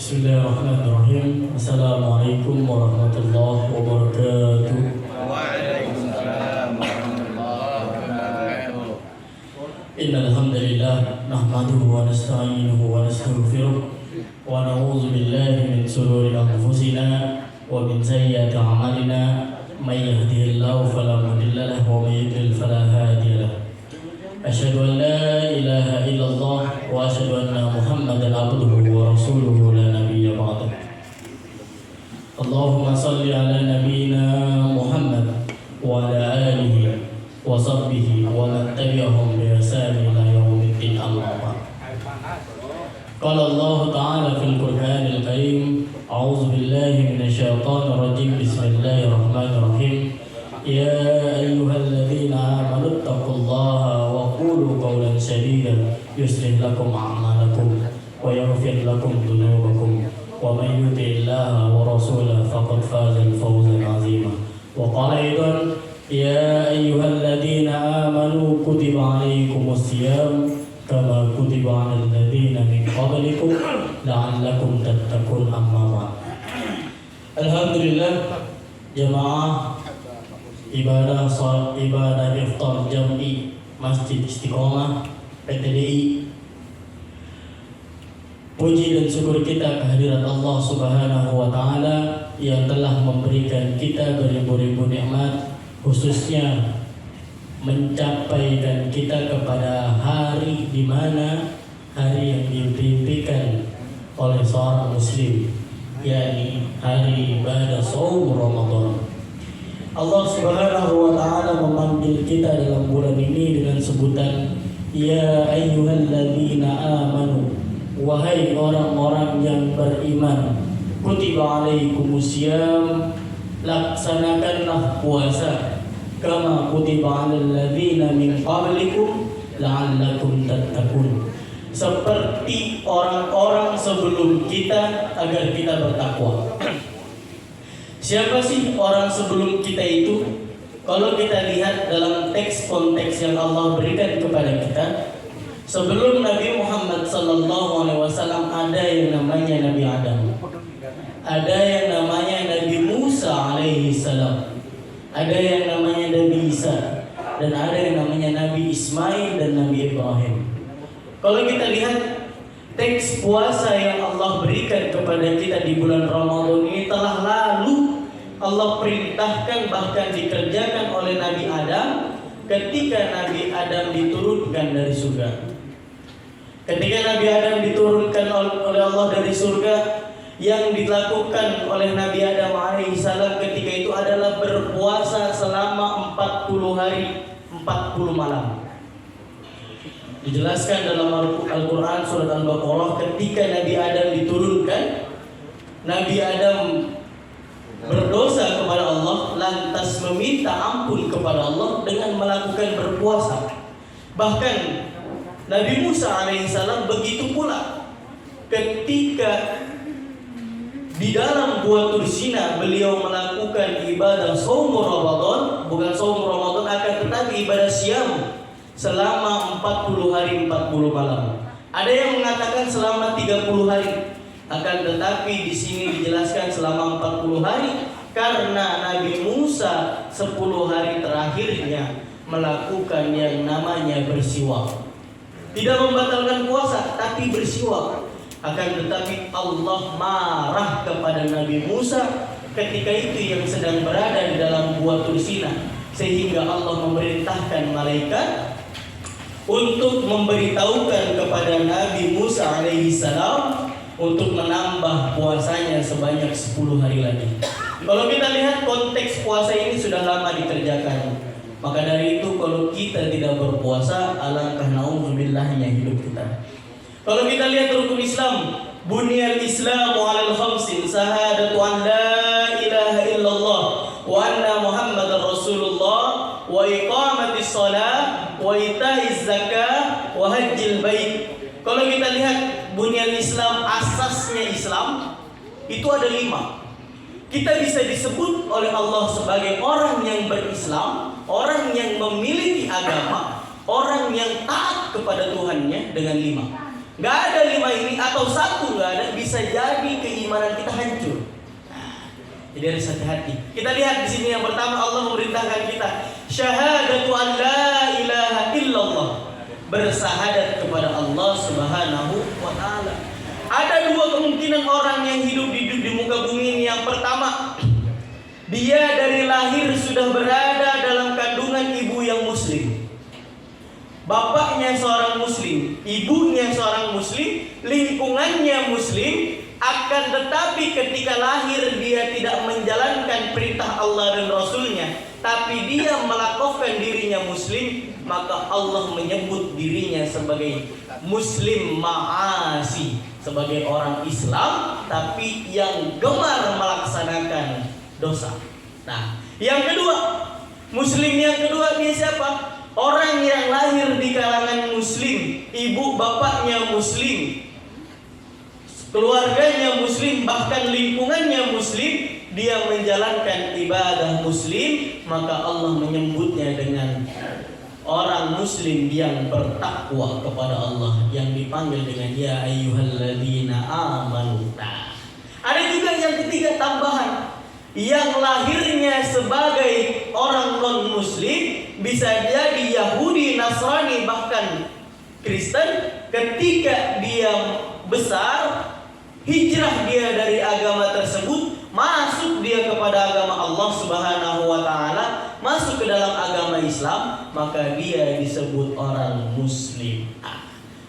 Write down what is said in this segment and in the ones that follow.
Bismillahirrahmanirrahim. Assalamualaikum warahmatullahi wabarakatuh. Waalaikumsalam warahmatullahi wabarakatuh. Innal hamdalillah nahmaduhu wa nasta'inuhu wa nastaghfiruh wa na'udzu billahi min shururi anfusina wa min sayyiati a'malina. May yahdihillahu fala mudilla lahu wa may yudlil fala hadiya lahu. Asyhadu an la ilaha illallah wa asyhadu anna Muhammadan abduhu wa rasuluhu la nabiyya ba'dahu. Allahumma shalli ala nabiyyina Muhammad wa ala alihi wa sahbihi wa man tabi'ahum bi ihsan ila yaumiddin, amma ba'd. Qala Allah ta'ala fil Qur'anil Karim, a'udzu billahi minasyaitonir rajim. Bismillahirrahmanirrahim. Ya ayyuhalladzina amanu taqullaha wa qulu qawlan sadida yuslih lakum a'malakum wa yaghfir lakum dhunubakum wa may yuti'illaha wa rasulahu faqad faza fawzan 'azima. Wa qala aidan ya ayyuhalladzina amanu kutiba 'alaikumus shiyam kama kutiba 'alal ladzina min qablikum la'allakum tattaqun, amma ba'd. Alhamdulillah jamaah ibadah iftar jam'i Masjid Istiqomah PTDI. Puji dan syukur kita kehadirat Allah Subhanahu wa taala yang telah memberikan kita beribu-ribu nikmat, khususnya mencapaikan kita kepada hari di mana hari yang diimpikan oleh seorang muslim, yakni hari ibadah shaum Ramadan. Allah Subhanahu wa taala memanggil kita dalam bulan ini dengan sebutan ya ayyuhalladzina amanu, wahai orang-orang yang beriman, kutiba alaikumusiyam, laksanakanlah puasa, kama kutiba alal ladzina min qablikum la'allakum tattaqun, seperti orang-orang sebelum kita agar kita bertakwa. Siapa sih orang sebelum kita itu? Kalau kita lihat dalam teks konteks yang Allah berikan kepada kita, sebelum Nabi Muhammad SAW ada yang namanya Nabi Adam, ada yang namanya Nabi Musa alaihi salam, ada yang namanya Nabi Isa, dan ada yang namanya Nabi Ismail dan Nabi Ibrahim. Kalau kita lihat teks puasa yang Allah berikan kepada kita di bulan Ramadan ini telah lalu Allah perintahkan, bahkan dikerjakan oleh Nabi Adam ketika Nabi Adam diturunkan dari surga. Ketika Nabi Adam diturunkan oleh Allah dari surga, yang dilakukan oleh Nabi Adam alaihissalam ketika itu adalah berpuasa selama 40 hari 40 malam. Dijelaskan dalam Al-Quran surat Al-Baqarah, ketika Nabi Adam diturunkan, Nabi Adam berdosa kepada Allah, lantas meminta ampun kepada Allah dengan melakukan berpuasa. Bahkan Nabi Musa alaihissalam begitu pula ketika di dalam Gua Tursina beliau melakukan ibadah shaum Ramadan, bukan shaum Ramadan akan tetapi ibadah siam selama 40 hari 40 malam. Ada yang mengatakan selama 30 hari. Akan tetapi di sini dijelaskan selama 40 hari karena Nabi Musa 10 hari terakhirnya melakukan yang namanya bersiwak. Tidak membatalkan puasa tapi bersiwak. Akan tetapi Allah marah kepada Nabi Musa ketika itu yang sedang berada di dalam Gua Tursina, sehingga Allah memerintahkan malaikat untuk memberitahukan kepada Nabi Musa alaihissalam untuk menambah puasanya sebanyak 10 hari lagi. Kalau kita lihat konteks puasa ini sudah lama dikerjakan. Maka dari itu kalau kita tidak berpuasa, alangkah naudzubillahnya hidup kita. Kalau kita lihat rukun Islam, bunyal Islamu 'alal khamsin, syahadatu an la ilaha illallah wa anna Muhammadar Rasulullah wa iqamatis shalah wa itaiz zakah wa hajjil bait. Kalau kita lihat bunyal Islam, asasnya Islam itu ada 5. Kita bisa disebut oleh Allah sebagai orang yang berislam, orang yang memiliki agama, orang yang taat kepada Tuhannya dengan 5. Gak ada 5 ini atau 1 gak ada, bisa bisa jadi keimanan kita hancur. Jadi harus hati-hati. Kita lihat di sini yang pertama Allah memerintahkan kita syahadatu an la ilaha illallah, bersahadat kepada Allah Subhanahu wa taala. Ada dua kemungkinan orang yang hidup di muka bumi ini. Yang pertama, dia dari lahir sudah berada dalam kandungan ibu yang muslim. Bapaknya seorang muslim, ibunya seorang muslim, lingkungannya muslim, akan tetapi ketika lahir dia tidak menjalankan perintah Allah dan Rasulnya, tapi dia melakukan dirinya muslim, maka Allah menyebut dirinya sebagai muslim ma'asi, sebagai orang Islam tapi yang gemar melaksanakan dosa. Nah, yang kedua, muslim yang kedua dia siapa? Orang yang lahir di kalangan muslim, ibu bapaknya muslim, keluarganya muslim, bahkan lingkungannya muslim, dia menjalankan ibadah muslim, maka Allah menyebutnya dengan orang muslim yang bertakwa kepada Allah, yang dipanggil dengan ya ayyuhalladzina amanu. Nah, ada juga yang ketiga tambahan, yang lahirnya sebagai orang non muslim, bisa jadi Yahudi, Nasrani, bahkan Kristen. Ketika dia besar, hijrah dia dari agama tersebut, masuk dia kepada agama Allah Subhanahu wa taala, masuk ke dalam agama Islam, maka dia disebut orang muslim.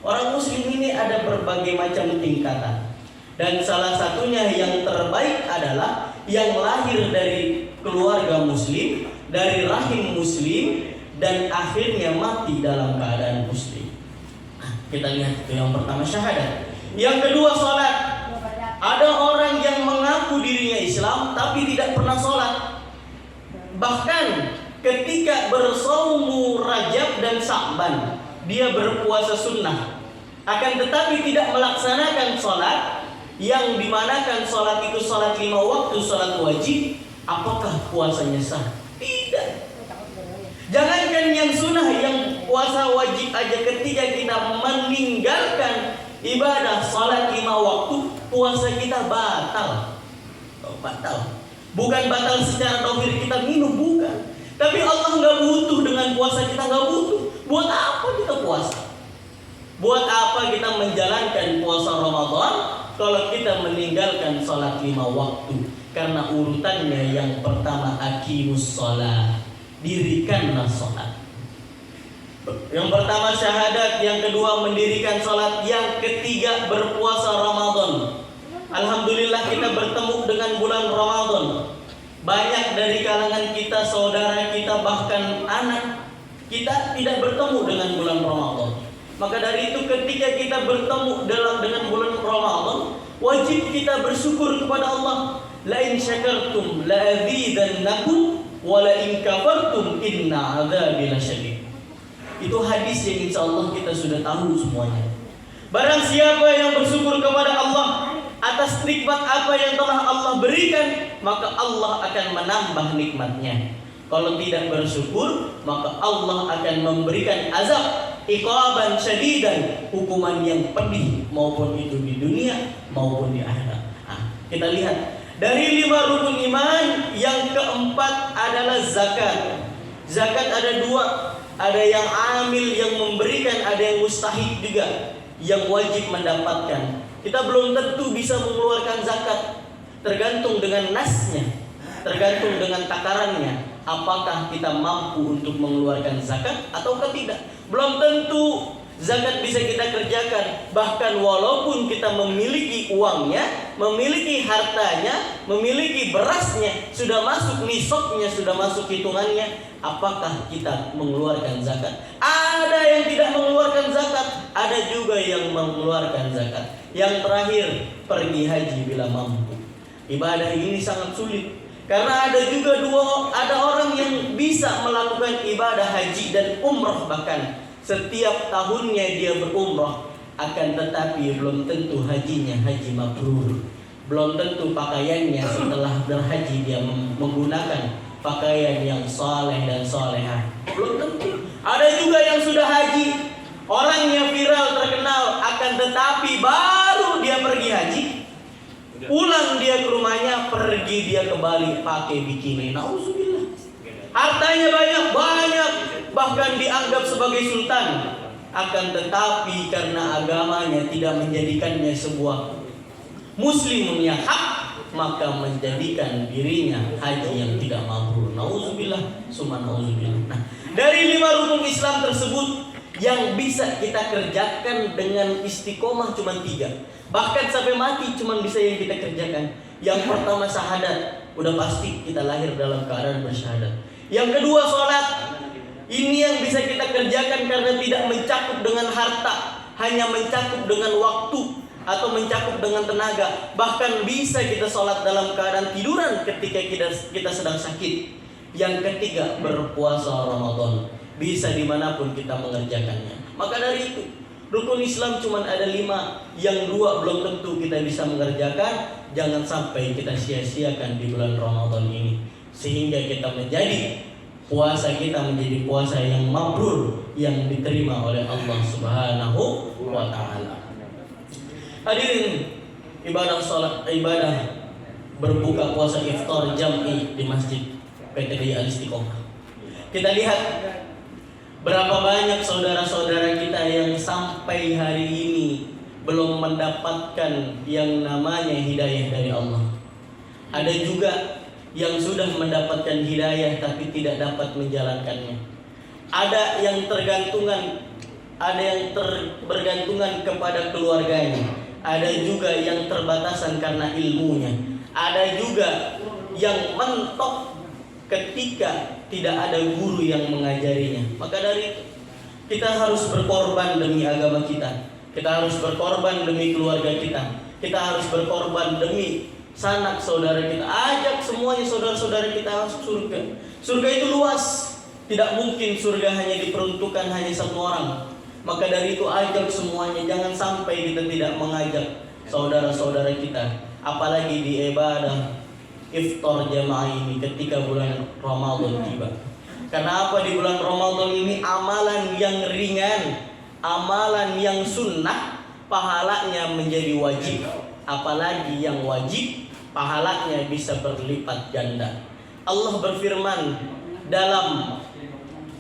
Orang muslim ini ada berbagai macam tingkatan. Dan salah satunya yang terbaik adalah yang lahir dari keluarga muslim, dari rahim muslim, dan akhirnya mati dalam keadaan muslim. Kita lihat itu yang pertama syahadat. Yang kedua salat. Ada orang yang mengaku dirinya Islam tapi tidak pernah salat. Bahkan ketika bersaumu Rajab dan Sya'ban, dia berpuasa sunnah, akan tetapi tidak melaksanakan salat, yang dimanakan salat itu salat 5 waktu, salat wajib. Apakah puasanya sah? Tidak. Jangankan yang sunnah, yang puasa wajib aja, ketika kita meninggalkan ibadah salat 5 waktu, puasa kita batal. Batal. Bukan batal secara dohir kita minum, bukan. Tapi Allah nggak butuh dengan puasa kita, nggak butuh. Buat apa kita puasa? Buat apa kita menjalankan puasa Ramadan kalau kita meninggalkan salat 5 waktu? Karena urutannya yang pertama aqimus shalah, dirikanlah salat. Yang pertama syahadat, yang kedua mendirikan salat, yang ketiga berpuasa Ramadan. Alhamdulillah kita bertemu dengan bulan Ramadan. Banyak dari kalangan kita, saudara kita, bahkan anak kita tidak bertemu dengan bulan Ramadan. Maka dari itu ketika kita bertemu dengan bulan Ramadan, wajib kita bersyukur kepada Allah. La in syakartum la azidannakum wa la in kafartum inna adzabi lasyadid. Itu hadis yang insya Allah kita sudah tahu semuanya. Barang siapa yang bersyukur kepada Allah atas nikmat apa yang telah Allah berikan, maka Allah akan menambah nikmatnya. Kalau tidak bersyukur, maka Allah akan memberikan azab, iqaban syadidan, hukuman yang pedih, maupun itu di dunia maupun di akhirat. Kita lihat dari 5 rukun iman, yang keempat adalah zakat. Zakat ada 2, ada yang amil yang memberikan, ada yang mustahik juga yang wajib mendapatkan. Kita belum tentu bisa mengeluarkan zakat, tergantung dengan nasnya, tergantung dengan takarannya. Apakah kita mampu untuk mengeluarkan zakat ataukah tidak? Belum tentu zakat bisa kita kerjakan. Bahkan walaupun kita memiliki uangnya, memiliki hartanya, memiliki berasnya, sudah masuk nisabnya, sudah masuk hitungannya, apakah kita mengeluarkan zakat? Ada yang tidak mengeluarkan zakat, ada juga yang mengeluarkan zakat. Yang terakhir, pergi haji bila mampu. Ibadah ini sangat sulit, karena ada orang yang bisa melakukan ibadah haji dan umrah, bahkan setiap tahunnya dia berumrah, akan tetapi belum tentu hajinya haji mabrur. Belum tentu pakaiannya setelah berhaji dia menggunakan pakaian yang saleh dan salehah. Belum tentu. Ada juga yang sudah haji, orangnya viral, terkenal, akan tetapi baru dia pergi haji, Pulang dia ke rumahnya, pergi dia ke Bali pakai bikini. Nauzubillah. Hartanya banyak, bahkan dianggap sebagai sultan. Akan tetapi karena agamanya tidak menjadikannya sebuah muslim yang hak, maka menjadikan dirinya haji yang tidak mabrur. Nauzubillah, summa nauzubillah. Nah, dari 5 rukun Islam tersebut yang bisa kita kerjakan dengan istiqomah cuma 3. Bahkan sampai mati cuma bisa yang kita kerjakan. Yang pertama syahadat, udah pasti kita lahir dalam keadaan bersyahadat. Yang kedua sholat, ini yang bisa kita kerjakan karena tidak mencakup dengan harta, hanya mencakup dengan waktu atau mencakup dengan tenaga. Bahkan bisa kita sholat dalam keadaan tiduran ketika kita sedang sakit. Yang ketiga berpuasa Ramadan, bisa dimanapun kita mengerjakannya. Maka dari itu rukun Islam cuma ada 5, yang 2 belum tentu kita bisa mengerjakan. Jangan sampai kita sia-siakan di bulan Ramadan ini, sehingga kita menjadi puasa kita menjadi puasa yang mabrur, yang diterima oleh Allah Subhanahu wa taala. Hadirin, ibadah berbuka puasa iftar jam'i di Masjid PTDI Al-Istiqomah. Kita lihat berapa banyak saudara-saudara kita yang sampai hari ini belum mendapatkan yang namanya hidayah dari Allah. Ada juga yang sudah mendapatkan hidayah tapi tidak dapat menjalankannya. Ada yang bergantungan kepada keluarganya. Ada juga yang terbatasan karena ilmunya. Ada juga yang mentok ketika tidak ada guru yang mengajarinya. Maka dari itu kita harus berkorban demi agama kita. Kita harus berkorban demi keluarga kita. Kita harus berkorban demi sanak saudara kita. Ajak semuanya saudara-saudara kita masuk surga. Surga itu luas. Tidak mungkin surga hanya diperuntukkan hanya satu orang. Maka dari itu ajak semuanya. Jangan sampai kita tidak mengajak saudara-saudara kita. Apalagi di ibadah iftar jamaah ini ketika bulan Ramadan tiba. Karena apa? Di bulan Ramadan ini amalan yang ringan, amalan yang sunnah, pahalanya menjadi wajib. Apalagi yang wajib, pahalanya bisa berlipat ganda. Allah berfirman dalam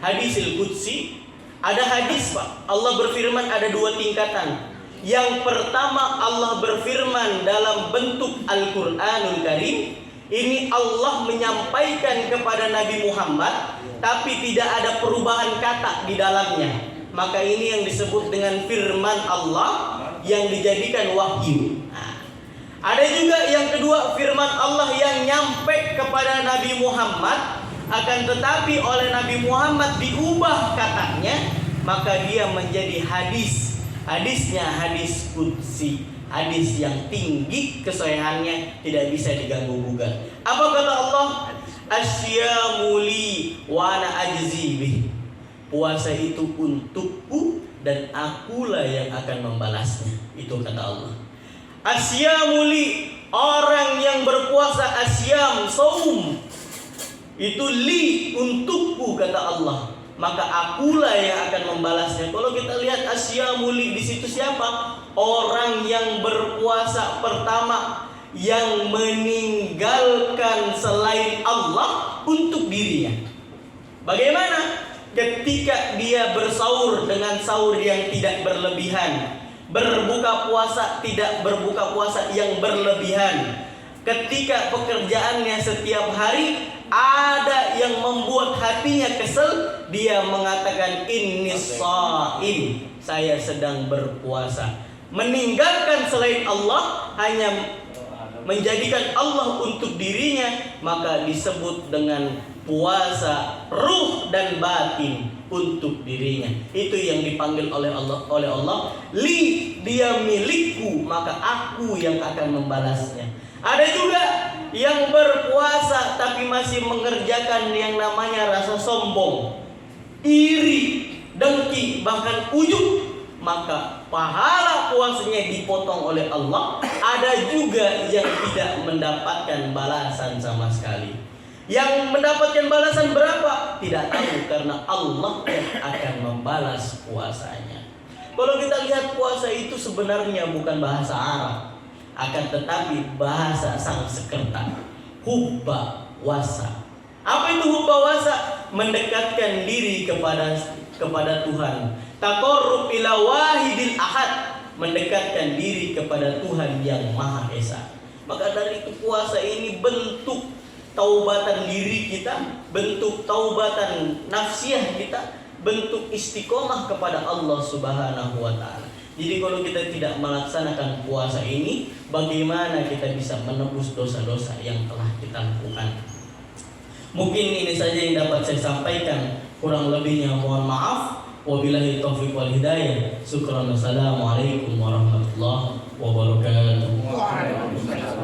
hadisil qudsi, ada hadis Pak, Allah berfirman ada 2 tingkatan. Yang pertama Allah berfirman dalam bentuk Al-Quranul Karim. Ini Allah menyampaikan kepada Nabi Muhammad, tapi tidak ada perubahan kata di dalamnya. Maka ini yang disebut dengan firman Allah yang dijadikan wahyu. Ada juga yang kedua firman Allah yang nyampe kepada Nabi Muhammad, akan tetapi oleh Nabi Muhammad diubah katanya, maka dia menjadi hadis. Hadisnya hadis qudsi, hadis yang tinggi kesohihannya, tidak bisa diganggu gugat. Apa kata Allah? Asyamu li wa ana ajzi bih. Puasa itu untukku dan akulah yang akan membalasnya. Itu kata Allah. Asyamu li, orang yang berpuasa asyam, saum, itu li, untukku kata Allah. Maka akulah yang akan membalasnya. Kalau kita lihat asyamu li di situ siapa? Orang yang berpuasa pertama yang meninggalkan selain Allah untuk dirinya. Bagaimana? Ketika dia bersaur dengan saur yang tidak berlebihan, berbuka puasa tidak berbuka puasa yang berlebihan. Ketika pekerjaannya setiap hari ada yang membuat hatinya kesel, dia mengatakan inni shaim, saya sedang berpuasa. Meninggalkan selain Allah, hanya menjadikan Allah untuk dirinya, maka disebut dengan puasa ruh dan batin untuk dirinya. Itu yang dipanggil oleh Allah, li, dia milikku, maka aku yang akan membalasnya. Ada juga yang berpuasa tapi masih mengerjakan yang namanya rasa sombong, iri, dengki, bahkan ujub, maka pahala puasanya dipotong oleh Allah. Ada juga yang tidak mendapatkan balasan sama sekali. Yang mendapatkan balasan berapa? Tidak tahu, karena Allah yang akan membalas puasanya. Kalau kita lihat puasa itu sebenarnya bukan bahasa Arab. akan tetapi bahasa sang sekerta. Hubba wasa. Apa itu hubba wasa? Mendekatkan diri kepada Tuhan. Taqarrub ila wahidil ahad, mendekatkan diri kepada Tuhan yang Maha Esa. Maka dari itu puasa ini bentuk taubatan diri kita, bentuk taubatan nafsiyah kita, bentuk istiqomah kepada Allah Subhanahu wa taala. Jadi kalau kita tidak melaksanakan puasa ini, bagaimana kita bisa menebus dosa-dosa yang telah kita lakukan? Mungkin ini saja yang dapat saya sampaikan. Kurang lebihnya mohon maaf. Wabillahi taufiq wal hidayah. Syukran. Wassalamualaikum warahmatullahi wabarakatuh. Waalaikumsalam.